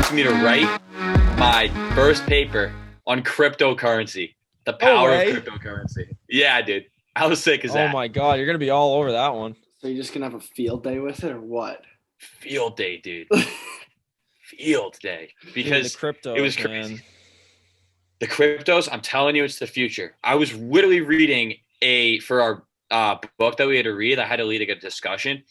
wants me to write my first paper on cryptocurrency, the power of cryptocurrency. Yeah, dude. How sick is that? Oh my God, you're gonna be all over that one. So you're just gonna have a field day with it, or what? Field day, dude. Field day. Because the cryptos, it was crazy. man. The cryptos, I'm telling you, it's the future. I was literally reading for our book that we had to read. I had to lead a discussion,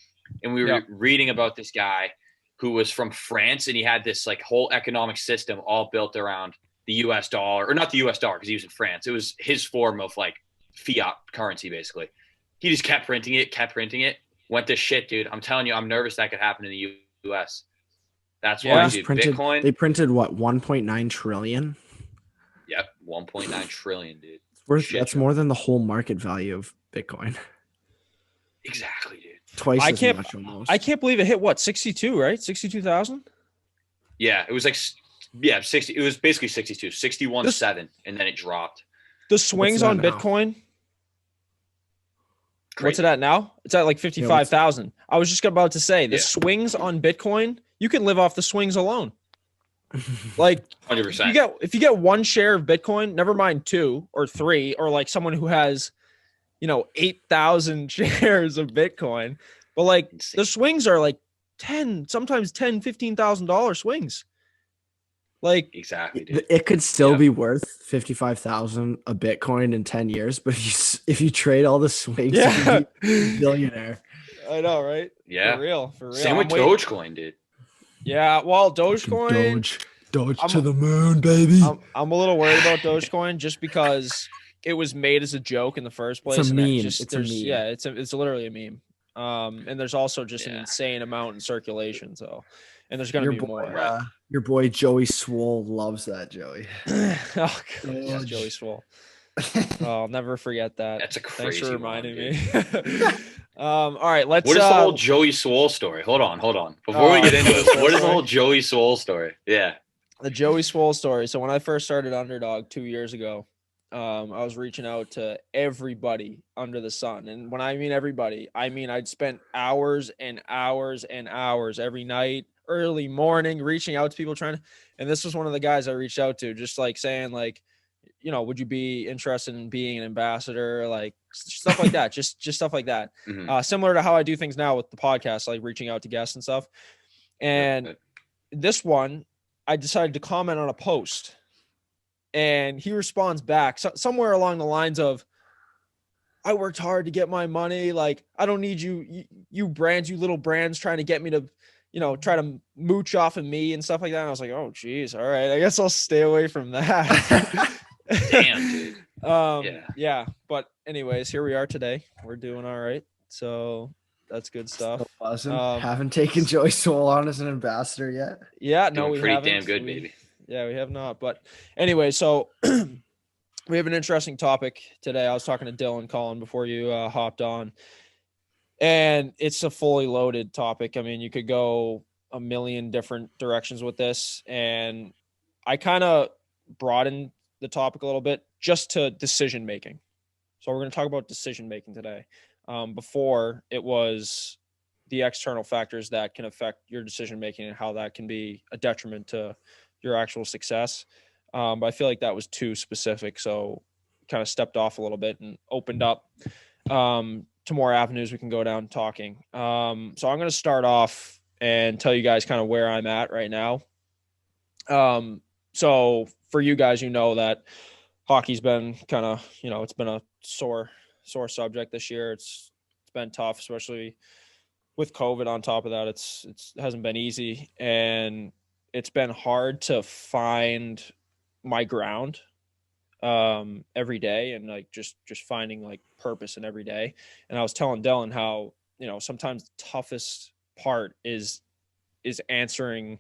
and we were reading about this guy who was from France, and he had this like whole economic system all built around the U.S. dollar, or not the U.S. dollar because he was in France. It was his form of like fiat currency, basically. He just kept printing it. Went to shit, dude. I'm telling you, I'm nervous that could happen in the U.S. That's why, dude. Bitcoin. They printed what, 1.9 trillion? Yep, 1.9 trillion, dude. That's more than the whole market value of Bitcoin. Exactly, dude. Twice as much almost. I can't believe it hit what, 62, right? 62,000? Yeah, it was like 60. It was basically 62, 61.7, and then it dropped. The swings on Bitcoin. Crazy. What's it at now? It's at like 55,000. I was just about to say the swings on Bitcoin, you can live off the swings alone. Like 100%. If you get one share of Bitcoin, never mind 2 or 3, or like someone who has, 8,000 shares of Bitcoin, but like the swings are like sometimes $10,000-$15,000 swings. Like exactly, dude. It could still be worth 55,000 a Bitcoin in 10 years, but if you trade all the swings, you can be a billionaire. I know, right? Yeah, for real. Same with Dogecoin, dude. Yeah, well, Dogecoin, Doge to the moon, baby. I'm a little worried about Dogecoin just because it was made as a joke in the first place. It's a meme. It's a meme. Yeah, it's literally a meme. And there's also just an insane amount in circulation. So, and there's going to be more. Your boy Joey Swole loves that, Joey. Oh, God, Joey Swole. Oh, I'll never forget that. That's a crazy. Thanks for reminding me. All right, let's. What is the whole Joey Swole story? Hold on. Before we get into it, what is the whole Joey Swole story? Yeah. The Joey Swole story. So when I first started Underdog 2 years ago, I was reaching out to everybody under the sun. And when I mean everybody, I mean I'd spent hours and hours and hours every night, early morning, reaching out to people and this was one of the guys I reached out to, just like saying like, would you be interested in being an ambassador? Like stuff like that, just stuff like that. Mm-hmm. Similar to how I do things now with the podcast, like reaching out to guests and stuff. And this one, I decided to comment on a post. And he responds back somewhere along the lines of, I worked hard to get my money. Like, I don't need you brands, you little brands trying to get me to, try to mooch off of me and stuff like that. And I was like, oh, geez. All right. I guess I'll stay away from that. Damn, dude. Yeah. But anyways, here we are today. We're doing all right. So that's good stuff. Haven't taken Joey Swole on as an ambassador yet. Yeah. No, we haven't. Pretty damn good, baby. Yeah, we have not. But anyway, so we have an interesting topic today. I was talking to Dylan Collin before you hopped on, and it's a fully loaded topic. I mean, you could go a million different directions with this, and I kind of broadened the topic a little bit just to decision making. So we're going to talk about decision making today. Before it was the external factors that can affect your decision making and how that can be a detriment to your actual success. But I feel like that was too specific. So kind of stepped off a little bit and opened up to more avenues we can go down talking. So I'm going to start off and tell you guys kind of where I'm at right now. So for you guys, that hockey's been kind of, it's been a sore subject this year. It's been tough, especially with COVID on top of that. It hasn't been easy, and it's been hard to find my ground every day, and like just finding like purpose in every day. And I was telling Dylan how, sometimes the toughest part is answering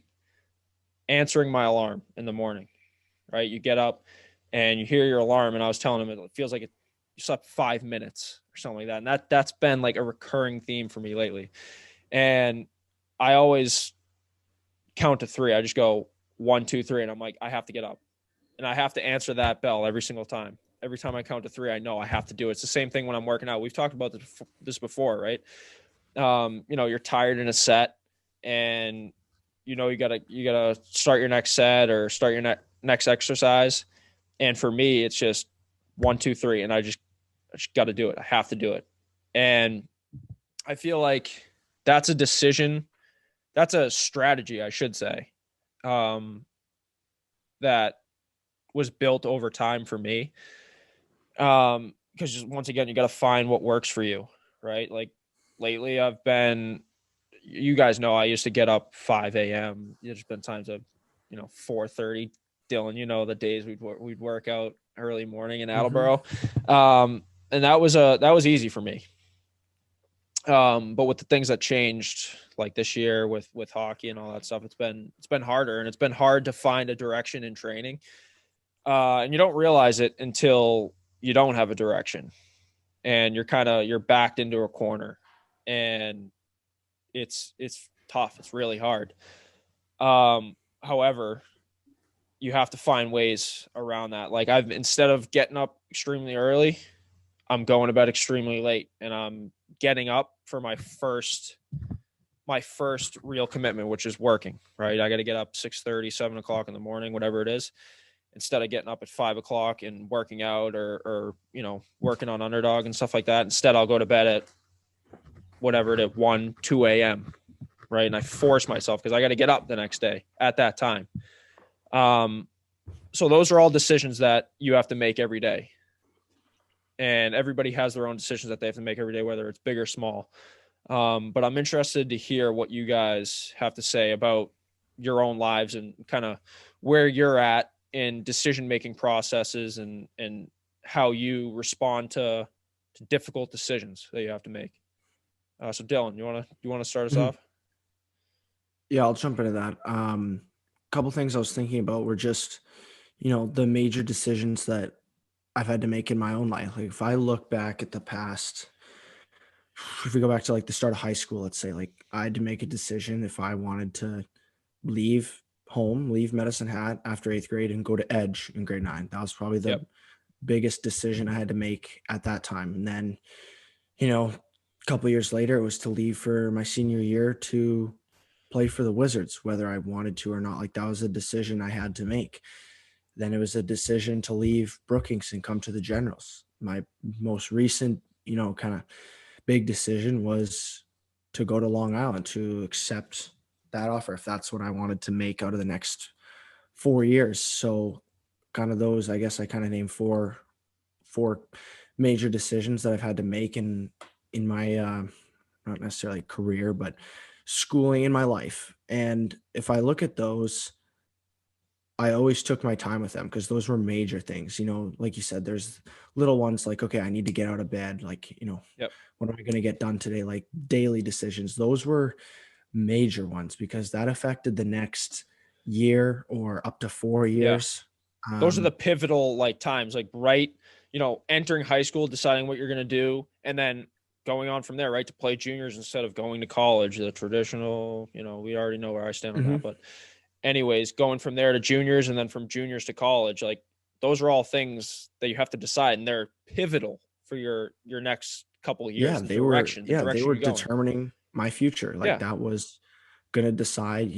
my alarm in the morning, right? You get up and you hear your alarm, and I was telling him it feels like you slept 5 minutes or something like that. And that's been like a recurring theme for me lately. And I always count to 3. I just go 1, 2, 3. And I'm like, I have to get up and I have to answer that bell every single time. Every time I count to 3, I know I have to do it. It's the same thing when I'm working out. We've talked about this before, right? You're tired in a set and you gotta start your next set or start your next exercise. And for me, it's just 1, 2, 3, and I just got to do it. I have to do it. And I feel like that's a decision. That's a strategy, I should say, that was built over time for me. Because once again, you got to find what works for you, right? Like lately, you guys know I used to get up 5 a.m. There's been times of, 4:30. Dylan, the days we'd work out early morning in Attleboro, and that was easy for me. But with the things that changed, like this year with hockey and all that stuff, it's been harder, and it's been hard to find a direction in training. And you don't realize it until you don't have a direction, and you're backed into a corner, and it's tough. It's really hard. However, you have to find ways around that. Like instead of getting up extremely early, I'm going to bed extremely late, and I'm getting up for my first real commitment, which is working, right? I got to get up 6:30, 7:00 in the morning, whatever it is, instead of getting up at 5:00 and working out or working on Underdog and stuff like that. Instead, I'll go to bed at whatever it is, 1, 2 a.m. Right. And I force myself because I got to get up the next day at that time. So those are all decisions that you have to make every day. And everybody has their own decisions that they have to make every day, whether it's big or small. But I'm interested to hear what you guys have to say about your own lives and kind of where you're at in decision-making processes and how you respond to difficult decisions that you have to make. So Dylan, you want to start us off? Yeah, I'll jump into that. Couple things I was thinking about were just, the major decisions that I've had to make in my own life. Like if I look back at the past, if we go back to like the start of high school, let's say, like I had to make a decision if I wanted to leave home, leave Medicine Hat after 8th grade and go to Edge in grade 9. That was probably the biggest decision I had to make at that time. And then, a couple of years later, it was to leave for my senior year to play for the Wizards, whether I wanted to or not. Like that was a decision I had to make. Then it was a decision to leave Brookings and come to the Generals. My most recent, kind of big decision was to go to Long Island, to accept that offer if that's what I wanted to make out of the next 4 years. So kind of those, I guess I kind of named four major decisions that I've had to make in my not necessarily career, but schooling in my life. And if I look at those, I always took my time with them because those were major things. Like you said, there's little ones like, okay, I need to get out of bed. Like, what am I going to get done today? Like daily decisions. Those were major ones because that affected the next year or up to 4 years. Those are the pivotal times, entering high school, deciding what you're going to do, and then going on from there, right, to play juniors instead of going to college, the traditional, we already know where I stand on that. But anyways, going from there to juniors and then from juniors to college, like those are all things that you have to decide, and they're pivotal for your next couple of years. Yeah, they were determining my future. Like that was going to decide,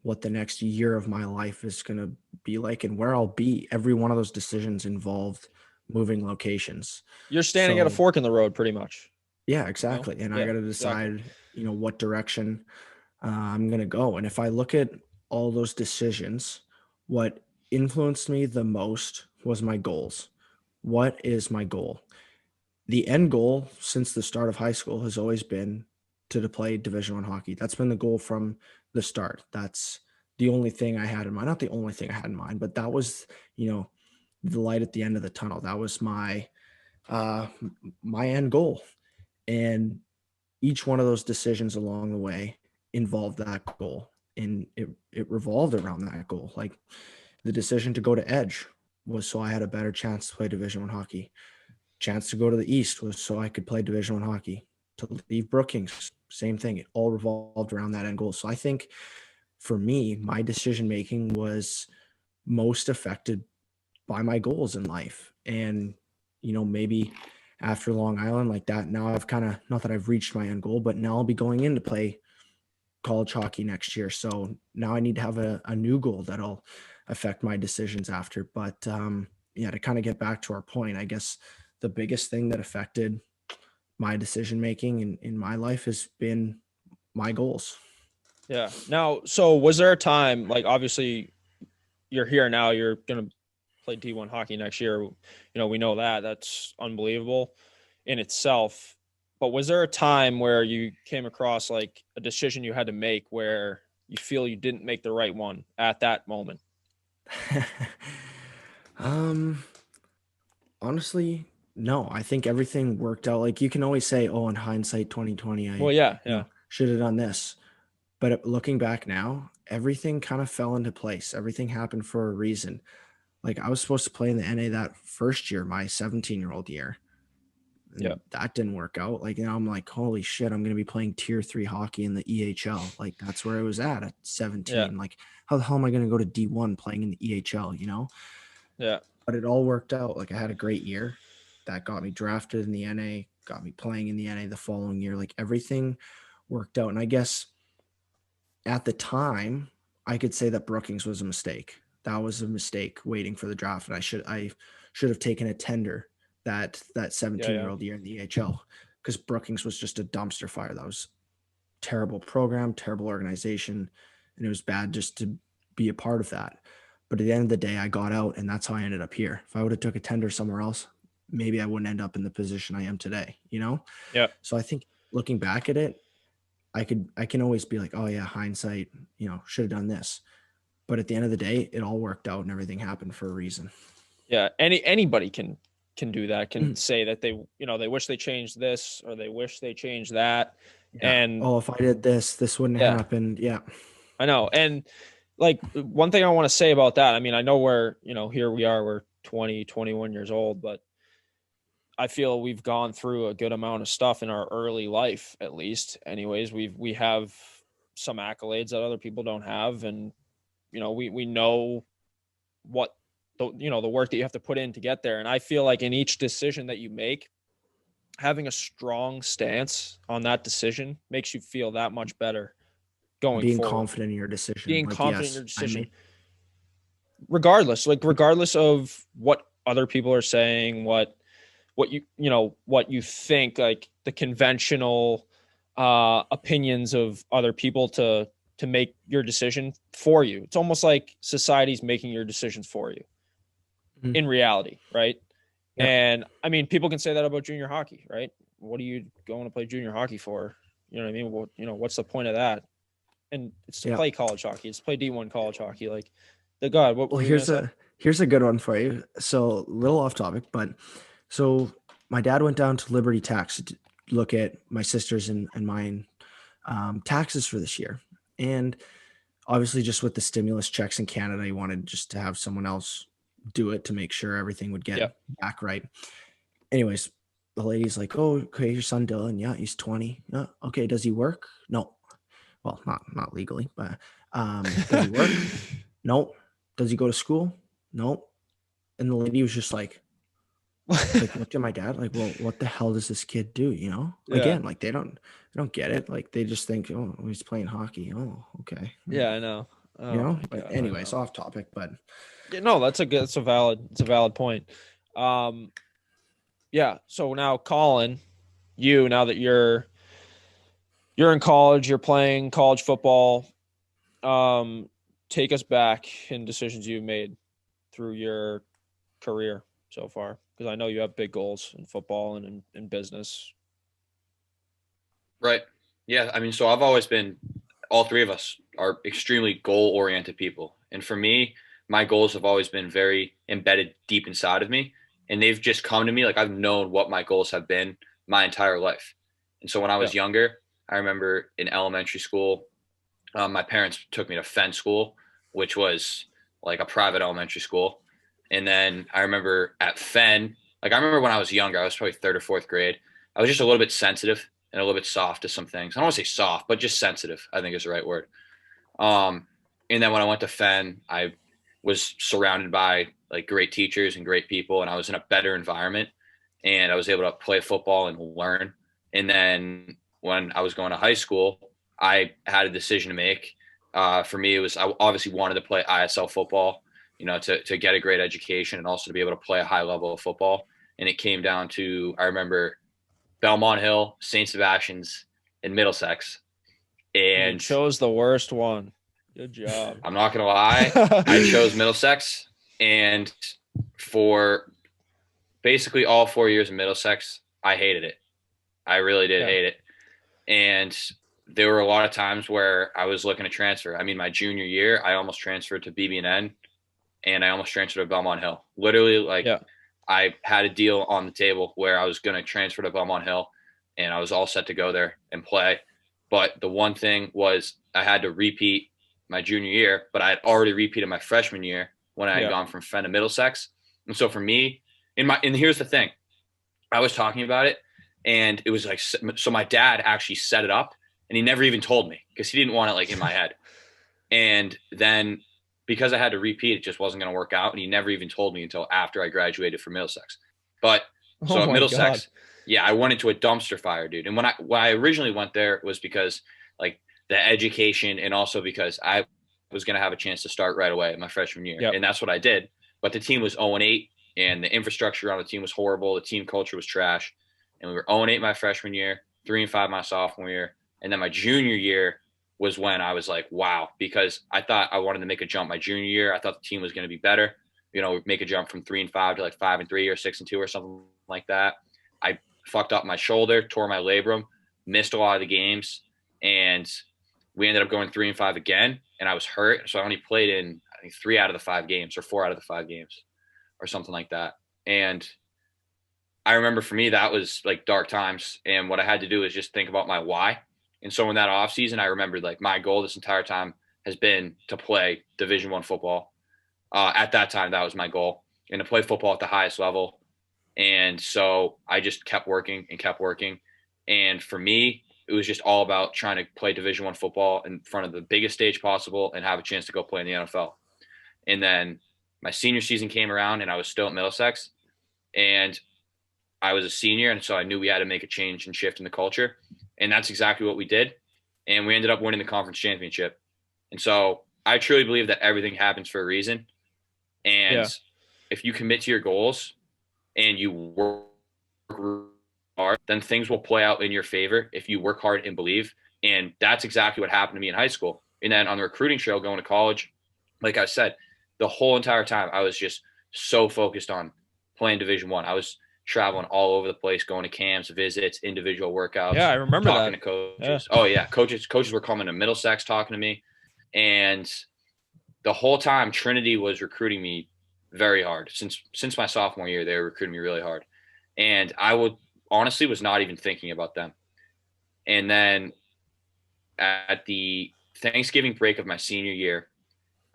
what the next year of my life is going to be like and where I'll be. Every one of those decisions involved moving locations. You're standing at a fork in the road pretty much. Yeah, exactly. And I got to decide, what direction I'm going to go. And if I look at all those decisions, what influenced me the most was my goals. What is my goal? The end goal since the start of high school has always been to play Division I hockey. That's been the goal from the start. That's the only thing I had in mind. Not the only thing I had in mind, but that was, the light at the end of the tunnel. That was my end goal. And each one of those decisions along the way involved that goal. And it revolved around that goal. Like the decision to go to Edge was so I had a better chance to play Division I hockey. Chance to go to the East was so I could play Division I hockey. To leave Brookings, same thing. It all revolved around that end goal. So I think for me, my decision making was most affected by my goals in life. And, maybe after Long Island like that, now I've kind of, not that I've reached my end goal, but now I'll be going in to play college hockey next year. So now I need to have a new goal that'll affect my decisions after. But yeah, to kind of get back to our point, I guess the biggest thing that affected my decision making in my life has been my goals. Yeah. Now, so was there a time, like, obviously you're here now, you're going to play D1 hockey next year. You know, we know that. That's unbelievable in itself. But was there a time where you came across like a decision you had to make where you feel you didn't make the right one at that moment? um Honestly, no. I think everything worked out. Like you can always say, "Oh, in hindsight, 2020, Well, yeah, yeah, should have done this." But looking back now, everything kind of fell into place. Everything happened for a reason. Like I was supposed to play in the NA that first year, my 17-year-old year. yeah, And that didn't work out. Like now I'm like, holy shit, I'm gonna be playing tier 3 hockey in the EHL. Like that's where I was at yeah, 17. Like, how the hell am I gonna go to D1 playing in the EHL? yeah, But it all worked out. Like I had a great year that got me drafted in the NA, got me playing in the NA the following year. Like everything worked out. And I guess at the time, I could say that Brookings was a mistake. That was a mistake waiting for the draft. And I should have taken a tender that 17 yeah, year old year in the AHL because Brookings was just a dumpster fire. That was terrible program, terrible organization, and it was bad just to be a part of that. But at the end of the day, I got out, and that's how I ended up here. If I would have took a tender somewhere else, maybe I wouldn't end up in the position I am today. yeah. So I think looking back at it, I can always be like, oh yeah, hindsight, should have done this. But at the end of the day, it all worked out and everything happened for a reason. Yeah, anybody can do that. Can say that they wish they changed this or they wish they changed that. Yeah. And Oh, if I did this, this wouldn't have yeah, happened. Yeah. I know. And like one thing I want to say about that, I mean, I know here we are, we're 20, 21 years old, but I feel we've gone through a good amount of stuff in our early life, at least. Anyways, we have some accolades that other people don't have, and we know what the work that you have to put in to get there. And I feel like in each decision that you make, having a strong stance on that decision makes you feel that much better going Being forward. confident in your decision. Being Like, confident in yes, your decision, regardless of what other people are saying, what you think, like the conventional opinions of other people to make your decision for you. It's almost like society's making your decisions for you in reality, right? Yep. And I mean, people can say that about junior hockey, right? What are you going to play junior hockey for? You know what I mean? What's the point of that? And it's to play college hockey. It's to play D1 college hockey. Like, what Well, were you gonna say? here's a good one for you. So, a little off topic, but so my dad went down to Liberty Tax to look at my sisters and mine taxes for this year, and obviously, just with the stimulus checks in Canada, he wanted just to have someone else do it to make sure everything would get back right. Anyways, the lady's like, "Oh, okay, your son Dylan, yeah, he's 20. Yeah, okay, does he work? No, well, not legally, but does he work? Nope. Does he go to school? Nope." And the lady was just like looked at my dad like, well, what the hell does this kid do? Again, like they don't get it. Like they just think, oh, he's playing hockey. Oh, okay. Yeah, I know. Oh, But God, anyways, off topic, but yeah, no, that's a valid point. Yeah. So now, Colin, now that you're in college, you're playing college football. Take us back in decisions you've made through your career so far, because I know you have big goals in football and in business. Right. Yeah. I mean, so I've always been, all three of us are extremely goal oriented people. And for me, my goals have always been very embedded deep inside of me. And they've just come to me. Like I've known what my goals have been my entire life. And so when I was younger, I remember in elementary school, my parents took me to Fenn School, which was like a private elementary school. And then I remember at Fenn, like I remember when I was younger, I was probably third or fourth grade. I was just a little bit sensitive and a little bit soft to some things. I don't want to say soft, but just sensitive, I think is the right word. Um, and then when I went to Fenn, I was surrounded by like great teachers and great people, and I was in a better environment, and I was able to play football and learn. And then when I was going to high school, I had a decision to make. For me, it was I obviously wanted to play ISL football, to get a great education and also to be able to play a high level of football. And it came down to, I remember, Belmont Hill, St. Sebastian's, and Middlesex. And you And chose the worst one. Good job. I'm not gonna lie, I chose Middlesex, and for basically all 4 years of Middlesex, I hated it. I really did hate it. And there were a lot of times where I was looking to transfer. I mean, my junior year, I almost transferred to BB&N, and I almost transferred to Belmont Hill. Literally, I had a deal on the table where I was going to transfer to Belmont Hill, and I was all set to go there and play. But the one thing was I had to repeat my junior year, but I had already repeated my freshman year when I had gone from Fen to Middlesex. And so for me, and here's the thing, I was talking about it, and it was like, so my dad actually set it up, and he never even told me because he didn't want it like in my head. And then because I had to repeat, it just wasn't going to work out. And he never even told me until after I graduated from Middlesex. But so at Middlesex, I went into a dumpster fire, dude. And when I originally went there was because like the education, and also because I was going to have a chance to start right away my freshman year. And that's what I did. But the team was 0-8, and the infrastructure on the team was horrible. The team culture was trash. And we were 0-8 my freshman year, 3-5 my sophomore year. And then my junior year was when I was like, wow, because I thought I wanted to make a jump my junior year. I thought the team was going to be better, make a jump from 3-5 to like 5-3 or 6-2 or something like that. I fucked up my shoulder, tore my labrum, missed a lot of the games, and we ended up going 3-5 again. And I was hurt, so I only played in I think 3 out of the 5 games or 4 out of the 5 games or something like that. And I remember for me that was like dark times, and what I had to do is just think about my why. And so in that off season, I remembered like my goal this entire time has been to play Division I football. At that time, that was my goal, and to play football at the highest level. And so I just kept working and kept working. And for me, it was just all about trying to play Division I football in front of the biggest stage possible and have a chance to go play in the NFL. And then my senior season came around, and I was still at Middlesex, and I was a senior, and so I knew we had to make a change and shift in the culture. And that's exactly what we did. And we ended up winning the conference championship. And so I truly believe that everything happens for a reason. And if you commit to your goals and you work hard, then things will play out in your favor if you work hard and believe. And that's exactly what happened to me in high school. And then on the recruiting trail going to college, like I said, the whole entire time I was just so focused on playing Division I. I was traveling all over the place, going to camps, visits, individual workouts. Yeah, I remember talking to coaches. Oh yeah, coaches were coming to Middlesex talking to me, and the whole time Trinity was recruiting me very hard. Since my sophomore year, they were recruiting me really hard, and I would honestly was not even thinking about them. And then at the Thanksgiving break of my senior year,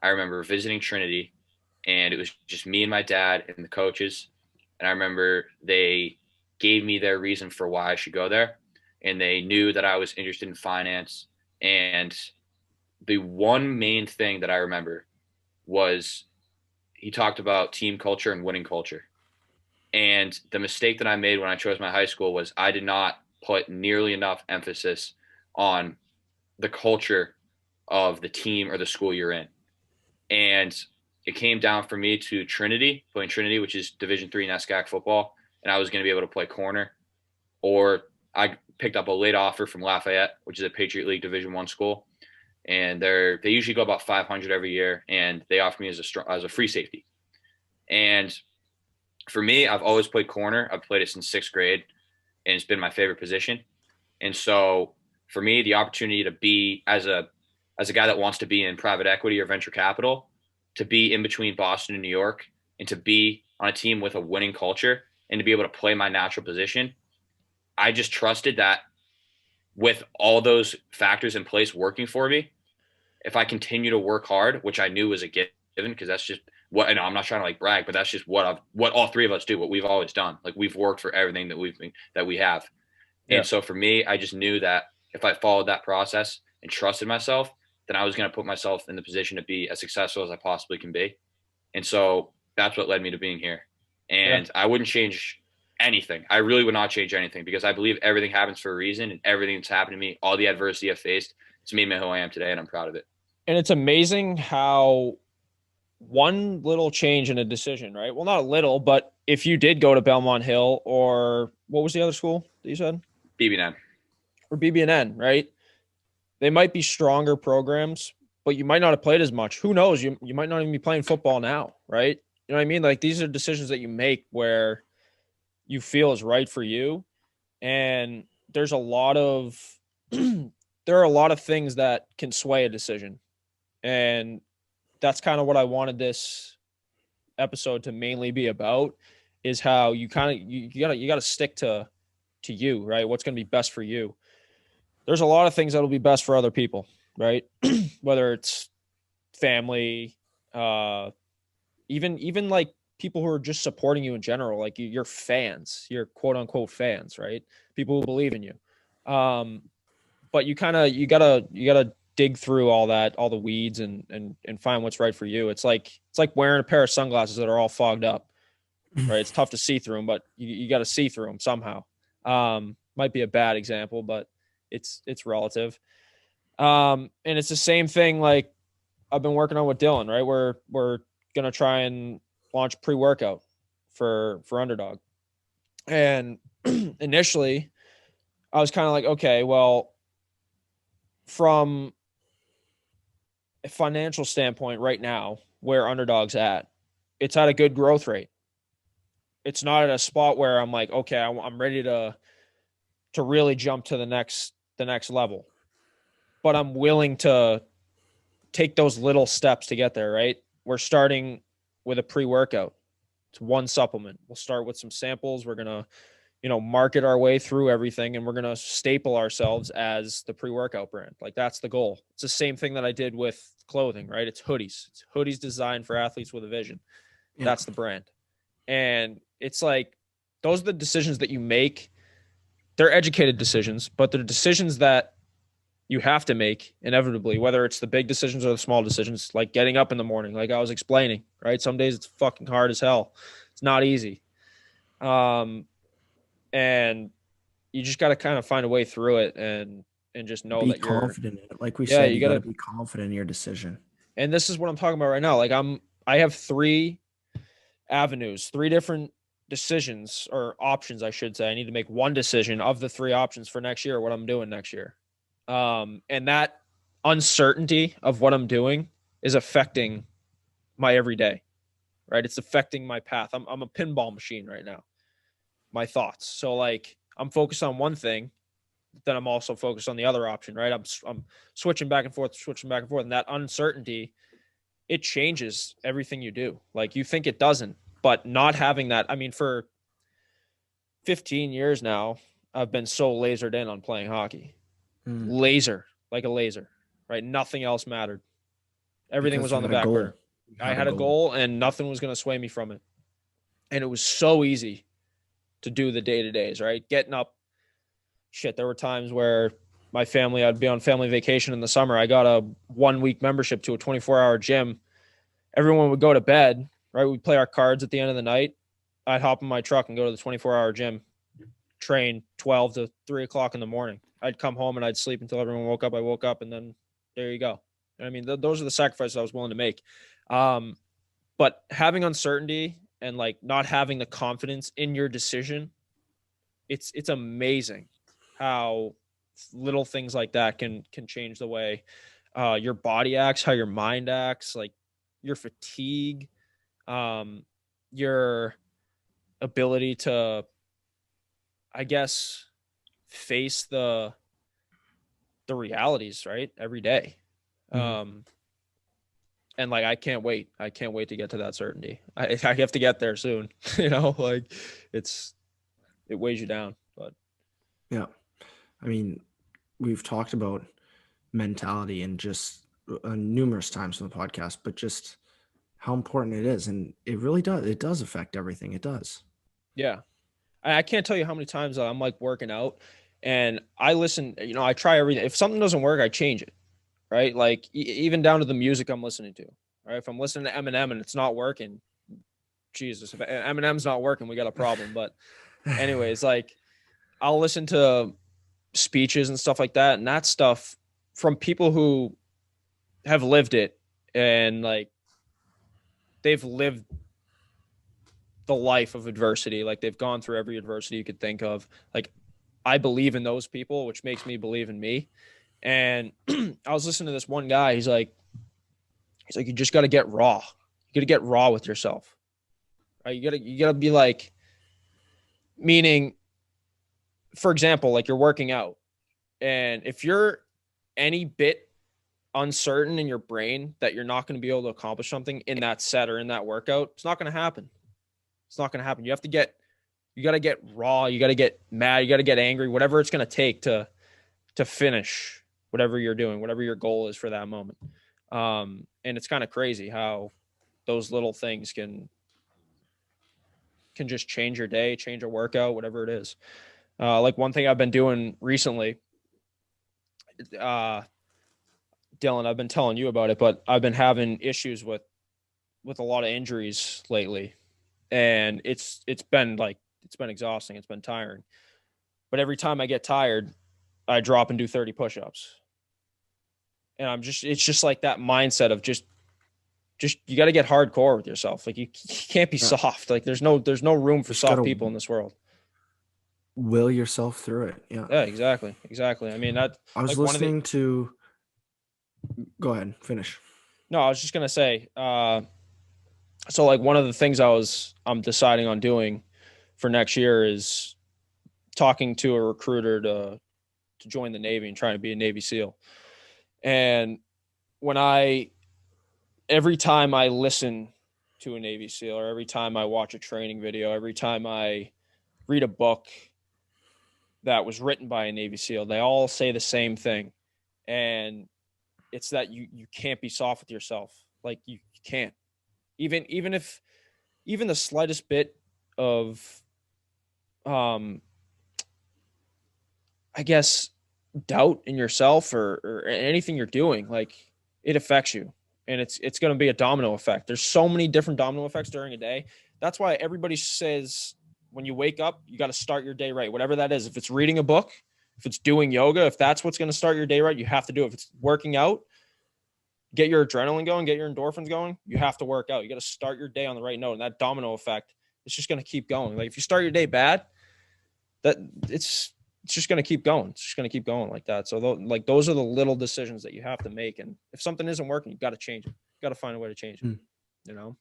I remember visiting Trinity, and it was just me and my dad and the coaches. And I remember they gave me their reason for why I should go there. And they knew that I was interested in finance. And the one main thing that I remember was he talked about team culture and winning culture. And the mistake that I made when I chose my high school was I did not put nearly enough emphasis on the culture of the team or the school you're in. And it came down for me to Trinity, playing Trinity, which is Division III NESCAC football, and I was going to be able to play corner. Or I picked up a late offer from Lafayette, which is a Patriot League Division I school, and they usually go about 500 every year, and they offered me as a free safety. And for me, I've always played corner. I've played it since 6th grade, and it's been my favorite position. And so for me, the opportunity to be as a guy that wants to be in private equity or venture capital, to be in between Boston and New York, and to be on a team with a winning culture, and to be able to play my natural position, I just trusted that with all those factors in place working for me, if I continue to work hard, which I knew was a given, because that's just what, and I'm not trying to like brag, but that's just what all three of us do, what we've always done. Like we've worked for everything that we have. And so for me, I just knew that if I followed that process and trusted myself, then I was going to put myself in the position to be as successful as I possibly can be. And so that's what led me to being here. And I wouldn't change anything. I really would not change anything, because I believe everything happens for a reason, and everything that's happened to me, all the adversity I've faced, it's made me who I am today, and I'm proud of it. And it's amazing how one little change in a decision, right? Well, not a little, but if you did go to Belmont Hill or what was the other school that you said? BB9. Or BB&N, right? They might be stronger programs, but you might not have played as much. Who knows? You might not even be playing football now, right? You know what I mean? Like these are decisions that you make where you feel is right for you. And there's a lot of there are a lot of things that can sway a decision. And that's kind of what I wanted this episode to mainly be about, is how you kind of you gotta stick to you, right? What's going to be best for you. There's a lot of things that'll be best for other people, right? Whether it's family, even like people who are just supporting you in general, like your fans, your quote unquote fans, right? People who believe in you. But you gotta dig through all that, all the weeds and find what's right for you. It's like wearing a pair of sunglasses that are all fogged up, right? It's tough to see through them, but you got to see through them somehow. Might be a bad example, but it's relative. And it's the same thing. Like I've been working on with Dylan, right? We're gonna try and launch pre-workout for Underdog. And initially, I was kind of like, okay, well, from a financial standpoint, right now, where Underdog's at, it's at a good growth rate. It's not at a spot where I'm like, okay, I'm ready to really jump to the next level, but I'm willing to take those little steps to get there. Right? We're starting with a pre-workout. It's one supplement. We'll start with some samples. We're gonna, market our way through everything, and we're gonna staple ourselves as the pre-workout brand. Like that's the goal. It's the same thing that I did with clothing, right? It's hoodies. It's hoodies designed for athletes with a vision. Yeah. That's the brand. And it's like those are the decisions that you make. They're educated decisions, but they're decisions that you have to make inevitably, whether it's the big decisions or the small decisions, like getting up in the morning, like I was explaining, right? Some days it's fucking hard as hell. It's not easy. And you just got to kind of find a way through it and just know that you're confident in it. Like we said, you got to be confident in your decision. And this is what I'm talking about right now. Like I have 3 avenues, 3 different decisions or options, I should say. I need to make one decision of the 3 options for next year, what I'm doing next year. And that uncertainty of what I'm doing is affecting my everyday, right? It's affecting my path. I'm a pinball machine right now, my thoughts. So like I'm focused on one thing, then I'm also focused on the other option, right? I'm switching back and forth. And that uncertainty, it changes everything you do. Like you think it doesn't, but not having that, I mean, for 15 years now, I've been so lasered in on playing hockey. Laser, like a laser, right? Nothing else mattered. Everything was on the back burner. I had a goal and nothing was going to sway me from it. And it was so easy to do the day-to-days, right? Getting up. Shit, there were times where I'd be on family vacation in the summer. I got a 1-week membership to a 24-hour gym. Everyone would go to bed, right? We'd play our cards at the end of the night. I'd hop in my truck and go to the 24-hour gym, train 12 to 3 o'clock in the morning. I'd come home and I'd sleep until everyone woke up. I woke up and then there you go. I mean, those are the sacrifices I was willing to make. But having uncertainty and like not having the confidence in your decision, it's amazing how little things like that can change the way your body acts, how your mind acts, like your fatigue, your ability to, I guess, face the realities, right? Every day. And like, I can't wait to get to that certainty. I have to get there soon, like it weighs you down, but yeah. I mean, we've talked about mentality and just numerous times on the podcast, but just how important it is. And it really does. It does affect everything. It does. Yeah. I can't tell you how many times I'm like working out and I listen, I try everything. If something doesn't work, I change it. Right. Like even down to the music I'm listening to. Right. If I'm listening to Eminem and it's not working, Jesus, if Eminem's not working, we got a problem. But anyways, like I'll listen to speeches and stuff like that. And that stuff from people who have lived it and like they've lived the life of adversity. Like they've gone through every adversity you could think of. Like I believe in those people, which makes me believe in me. And I was listening to this one guy. He's like, you just got to get raw. You got to get raw with yourself. Right? You gotta be like, meaning, for example, like you're working out, and if you're any bit uncertain in your brain that you're not going to be able to accomplish something in that set or in that workout, it's not going to happen. It's not going to happen. You got to get raw. You got to get mad. You got to get angry, whatever it's going to take to finish whatever you're doing, whatever your goal is for that moment. And it's kind of crazy how those little things can just change your day, change a workout, whatever it is. Like one thing I've been doing recently, Dylan, I've been telling you about it, but I've been having issues with a lot of injuries lately. And it's been exhausting. It's been tiring. But every time I get tired, I drop and do 30 push-ups. And it's just like that mindset of just you got to get hardcore with yourself. Like you can't be soft. Like there's no room for soft people in this world. Will yourself through it. Yeah. Yeah, exactly. I mean, I was like listening to. Go ahead, finish. No, I was just gonna say. So like one of the things I'm deciding on doing for next year is talking to a recruiter to join the Navy and trying to be a Navy SEAL. And every time I listen to a Navy SEAL, or every time I watch a training video, every time I read a book that was written by a Navy SEAL, they all say the same thing. And it's that you can't be soft with yourself. Like you can't. Even the slightest bit of I guess doubt in yourself or anything you're doing, like it affects you, and it's going to be a domino effect. There's so many different domino effects during a day. That's why everybody says when you wake up, you got to start your day right, whatever that is. If it's reading a book, if it's doing yoga, if that's what's going to start your day right, you have to do it. If it's working out, get your adrenaline going, get your endorphins going, you have to work out. You got to start your day on the right note, and that domino effect, it's just going to keep going. Like if you start your day bad, that it's just going to keep going. It's just going to keep going like that. So those are the little decisions that you have to make. And if something isn't working, you got to change it. You got to find a way to change it, you know?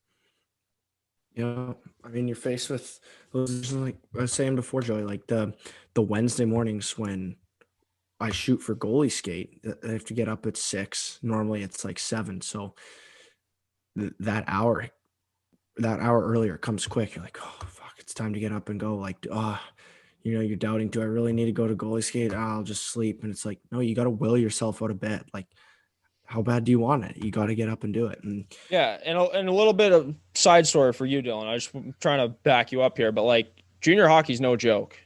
Yeah. I mean, you're faced with those, like I was saying before, Joey, like the Wednesday mornings when I shoot for goalie skate, I have to get up at 6. Normally it's like 7. So that hour earlier comes quick. You're like, oh fuck, it's time to get up and go. Like, you're doubting, do I really need to go to goalie skate? I'll just sleep. And it's like, no, you got to will yourself out of bed. Like, how bad do you want it? You got to get up and do it. And yeah. And a little bit of side story for you, Dylan. I'm trying to back you up here, but like junior hockey's no joke.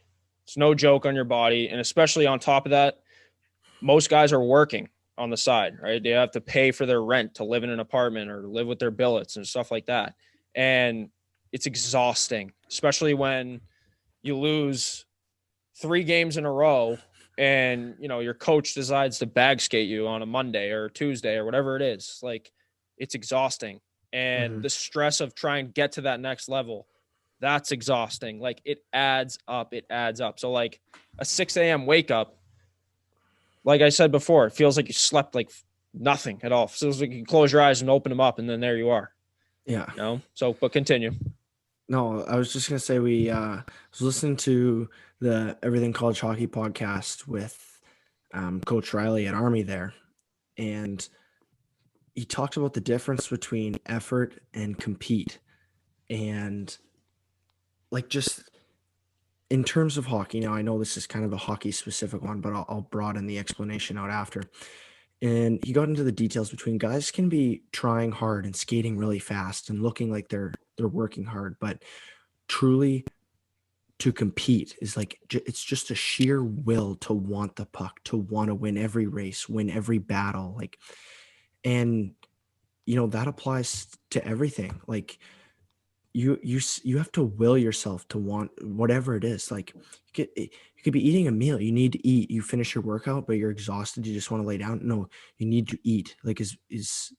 It's no joke on your body. And especially on top of that, most guys are working on the side, right? They have to pay for their rent to live in an apartment or live with their billets and stuff like that. And it's exhausting, especially when you lose 3 games in a row and, your coach decides to bag skate you on a Monday or Tuesday or whatever it is. Like it's exhausting. And the stress of trying to get to that next level, that's exhausting. Like it adds up. So like a 6 a.m. wake up, like I said before, it feels like you slept like nothing at all. It feels like you can close your eyes and open them up, and then there you are. Yeah. So, but continue. No, I was just gonna say we was listening to the Everything College Hockey podcast with Coach Riley at Army there, and he talked about the difference between effort and compete, and like just in terms of hockey. Now I know this is kind of a hockey specific one, but I'll broaden the explanation out after. And he got into the details between guys can be trying hard and skating really fast and looking like they're working hard, but truly to compete is like it's just a sheer will to want the puck, to want to win every race, win every battle. Like, and that applies to everything. Like, you have to will yourself to want whatever it is. Like you could be eating a meal. You need to eat. You finish your workout, but you're exhausted. You just want to lay down. No, you need to eat. Like is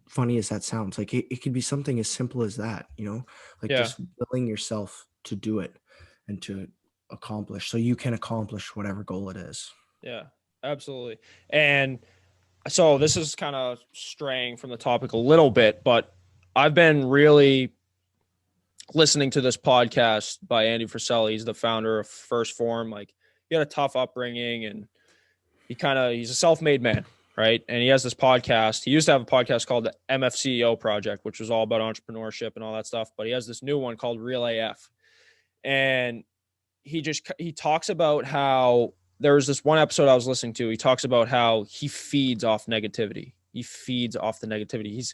funny as that sounds, like it could be something as simple as that, like Yeah. just willing yourself to do it and to accomplish so you can accomplish whatever goal it is. Yeah, absolutely. And so this is kind of straying from the topic a little bit, but I've been really listening to this podcast by Andy Frisell. He's the founder of First Form. Like, he had a tough upbringing, and he's a self-made man, right? And he has this podcast. He used to have a podcast called the MFCEO Project, which was all about entrepreneurship and all that stuff. But he has this new one called Real AF. And he talks about how there was this one episode I was listening to. He talks about how he feeds off negativity. He feeds off the negativity.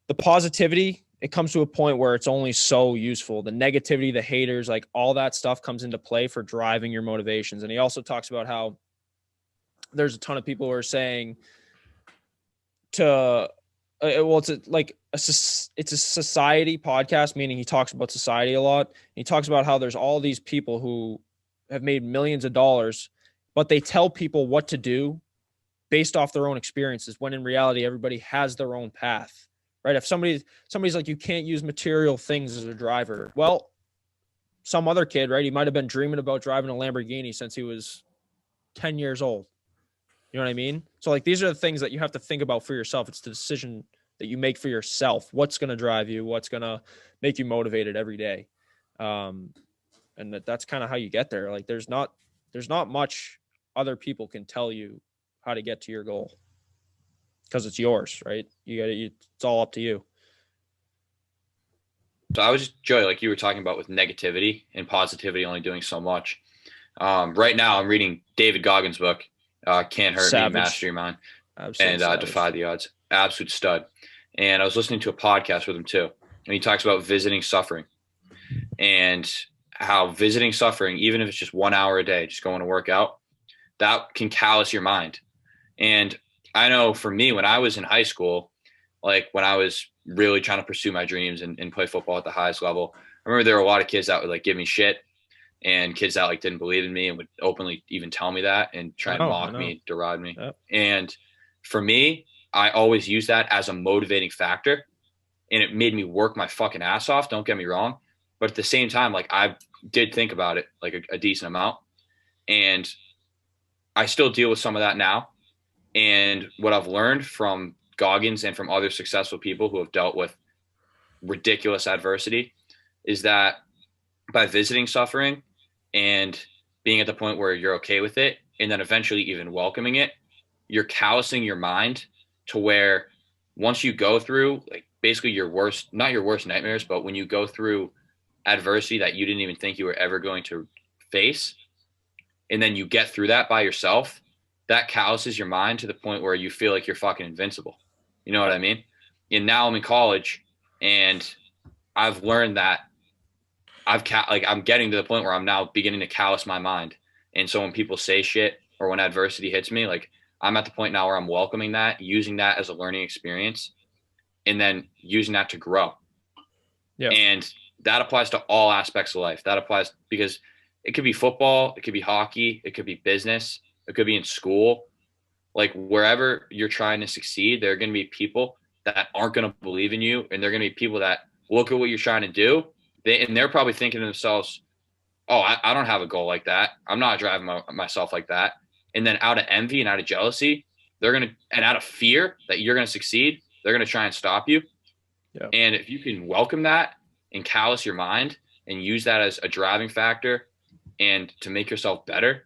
The positivity, it comes to a point where it's only so useful. The negativity, the haters, like all that stuff comes into play for driving your motivations. And he also talks about how there's a ton of people who are saying it's a society podcast, meaning he talks about society a lot. He talks about how there's all these people who have made millions of dollars, but they tell people what to do based off their own experiences, when in reality, everybody has their own path, right? If somebody's like, you can't use material things as a driver. Well, some other kid, right? He might've been dreaming about driving a Lamborghini since he was 10 years old. You know what I mean? So like, these are the things that you have to think about for yourself. It's the decision that you make for yourself. What's going to drive you? What's going to make you motivated every day? And that's kind of how you get there. Like, there's not much other people can tell you how to get to your goal, because it's yours, right? It's all up to you. So I was just, Joey, like you were talking about with negativity and positivity only doing so much. Right now I'm reading David Goggins' book, Can't Hurt Me, Master Your Mind, and Defy the Odds. Absolute stud. And I was listening to a podcast with him too, and he talks about visiting suffering and how visiting suffering, even if it's just 1 hour a day, just going to work out, that can callous your mind. And I know for me, when I was in high school, like when I was really trying to pursue my dreams and play football at the highest level, I remember there were a lot of kids that would like give me shit, and kids that like didn't believe in me and would openly even tell me that and try and mock me, deride me. Yep. And for me, I always used that as a motivating factor, and it made me work my fucking ass off. Don't get me wrong. But at the same time, like I did think about it like a decent amount, and I still deal with some of that now. And what I've learned from Goggins and from other successful people who have dealt with ridiculous adversity is that by visiting suffering and being at the point where you're okay with it, and then eventually even welcoming it, you're callousing your mind to where once you go through like basically not your worst nightmares, but when you go through adversity that you didn't even think you were ever going to face, and then you get through that by yourself, that calluses your mind to the point where you feel like you're fucking invincible. You know what I mean? And now I'm in college, and I've learned that I'm getting to the point where I'm now beginning to callous my mind. And so when people say shit or when adversity hits me, like I'm at the point now where I'm welcoming that, using that as a learning experience, and then using that to grow. Yeah. And that applies to all aspects of life. That applies because it could be football, it could be hockey, it could be business, it could be in school. Like wherever you're trying to succeed, there are going to be people that aren't going to believe in you, and there are going to be people that look at what you're trying to do, and they're probably thinking to themselves, oh, I don't have a goal like that. I'm not driving myself like that. And then out of envy and out of jealousy, and out of fear that you're going to succeed, they're going to try and stop you. Yeah. And if you can welcome that and callous your mind and use that as a driving factor and to make yourself better,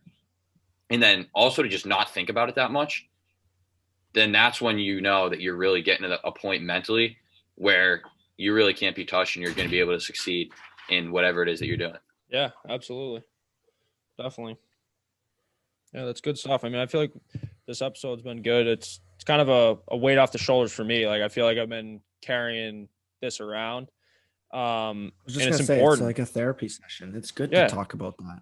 and then also to just not think about it that much, then that's when you know that you're really getting to a point mentally where you really can't be touched and you're going to be able to succeed in whatever it is that you're doing. Yeah, absolutely. Definitely. Yeah, that's good stuff. I mean, I feel like this episode's been good. It's kind of a weight off the shoulders for me. Like, I feel like I've been carrying this around. I was just going to say, important. It's like a therapy session. It's good to talk about that.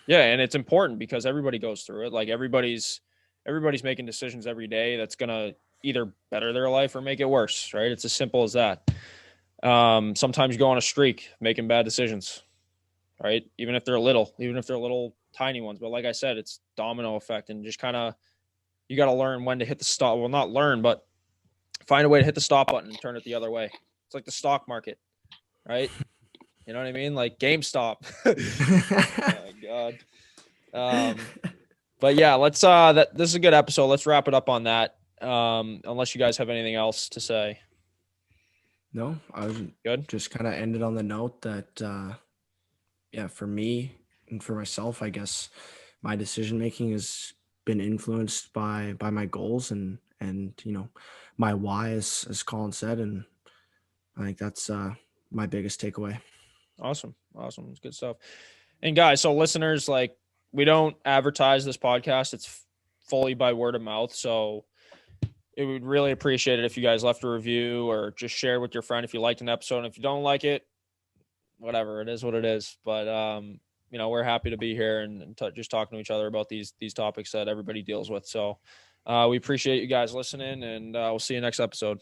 Yeah, and it's important because everybody goes through it. Like everybody's making decisions every day that's going to either better their life or make it worse, right? It's as simple as that. Sometimes you go on a streak, making bad decisions, right? Even if they're little tiny ones. But like I said, it's domino effect, and just kind of, you got to learn when to hit the stop. Well, not learn, but find a way to hit the stop button and turn it the other way. It's like the stock market, right? You know what I mean? Like GameStop. Oh my God. But yeah, let's this is a good episode. Let's wrap it up on that. Unless you guys have anything else to say. No, I was Good. just kind of ended on the note that, yeah, for me and for myself, I guess my decision making has been influenced by my goals and my why, as Colin said, and I think that's my biggest takeaway. Awesome. It's good stuff. And guys, so listeners, like, we don't advertise this podcast. It's fully by word of mouth. So it would really appreciate it if you guys left a review or just share with your friend if you liked an episode. And if you don't like it, whatever, it is what it is. But we're happy to be here and just talking to each other about these topics that everybody deals with. So we appreciate you guys listening, and we'll see you next episode.